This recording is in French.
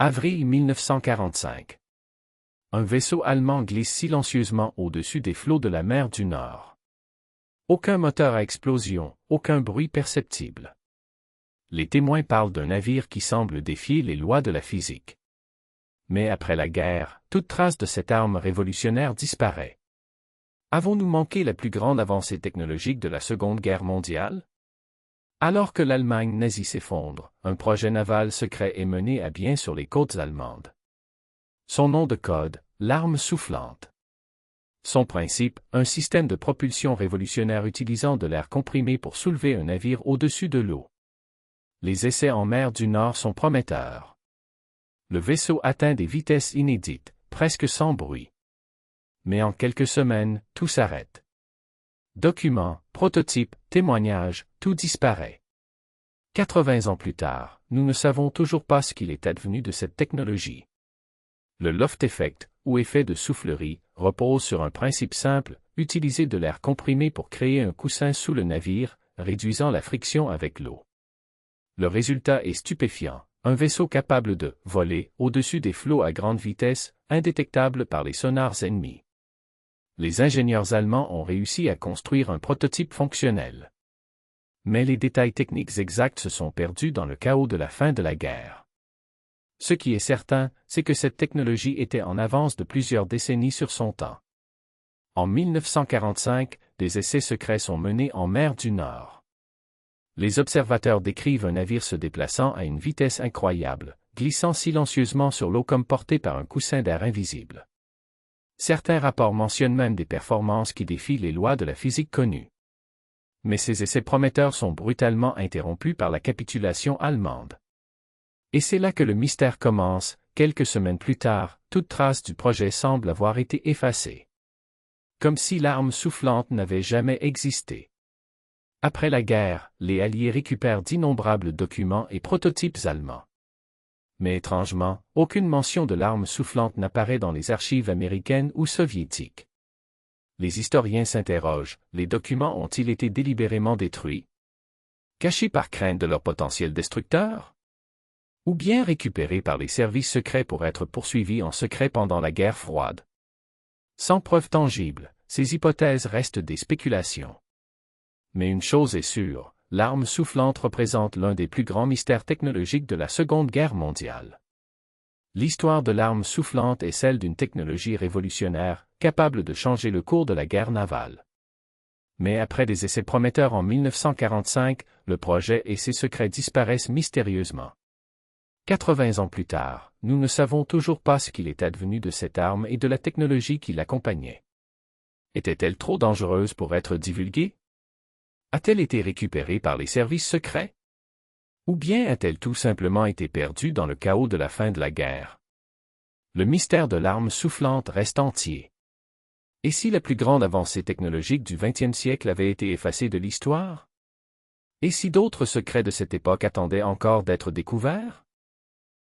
Avril 1945. Un vaisseau allemand glisse silencieusement au-dessus des flots de la mer du Nord. Aucun moteur à explosion, aucun bruit perceptible. Les témoins parlent d'un navire qui semble défier les lois de la physique. Mais après la guerre, toute trace de cette arme révolutionnaire disparaît. Avons-nous manqué la plus grande avancée technologique de la Seconde Guerre mondiale? Alors que l'Allemagne nazie s'effondre, un projet naval secret est mené à bien sur les côtes allemandes. Son nom de code, l'arme soufflante. Son principe, un système de propulsion révolutionnaire utilisant de l'air comprimé pour soulever un navire au-dessus de l'eau. Les essais en mer du Nord sont prometteurs. Le vaisseau atteint des vitesses inédites, presque sans bruit. Mais en quelques semaines, tout s'arrête. Documents, prototypes, témoignages, tout disparaît. 80 ans plus tard, nous ne savons toujours pas ce qu'il est advenu de cette technologie. Le loft effect, ou effet de soufflerie, repose sur un principe simple, utiliser de l'air comprimé pour créer un coussin sous le navire, réduisant la friction avec l'eau. Le résultat est stupéfiant, un vaisseau capable de voler au-dessus des flots à grande vitesse, indétectable par les sonars ennemis. Les ingénieurs allemands ont réussi à construire un prototype fonctionnel. Mais les détails techniques exacts se sont perdus dans le chaos de la fin de la guerre. Ce qui est certain, c'est que cette technologie était en avance de plusieurs décennies sur son temps. En 1945, des essais secrets sont menés en mer du Nord. Les observateurs décrivent un navire se déplaçant à une vitesse incroyable, glissant silencieusement sur l'eau comme porté par un coussin d'air invisible. Certains rapports mentionnent même des performances qui défient les lois de la physique connues. Mais ces essais prometteurs sont brutalement interrompus par la capitulation allemande. Et c'est là que le mystère commence, quelques semaines plus tard, toute trace du projet semble avoir été effacée. Comme si l'arme soufflante n'avait jamais existé. Après la guerre, les Alliés récupèrent d'innombrables documents et prototypes allemands. Mais étrangement, aucune mention de l'arme soufflante n'apparaît dans les archives américaines ou soviétiques. Les historiens s'interrogent, les documents ont-ils été délibérément détruits? Cachés par crainte de leur potentiel destructeur? Ou bien récupérés par les services secrets pour être poursuivis en secret pendant la guerre froide? Sans preuve tangible, ces hypothèses restent des spéculations. Mais une chose est sûre, l'arme soufflante représente l'un des plus grands mystères technologiques de la Seconde Guerre mondiale. L'histoire de l'arme soufflante est celle d'une technologie révolutionnaire, capable de changer le cours de la guerre navale. Mais après des essais prometteurs en 1945, le projet et ses secrets disparaissent mystérieusement. 80 ans plus tard, nous ne savons toujours pas ce qu'il est advenu de cette arme et de la technologie qui l'accompagnait. Était-elle trop dangereuse pour être divulguée? A-t-elle été récupérée par les services secrets? Ou bien a-t-elle tout simplement été perdue dans le chaos de la fin de la guerre? Le mystère de l'arme soufflante reste entier. Et si la plus grande avancée technologique du XXe siècle avait été effacée de l'histoire? Et si d'autres secrets de cette époque attendaient encore d'être découverts?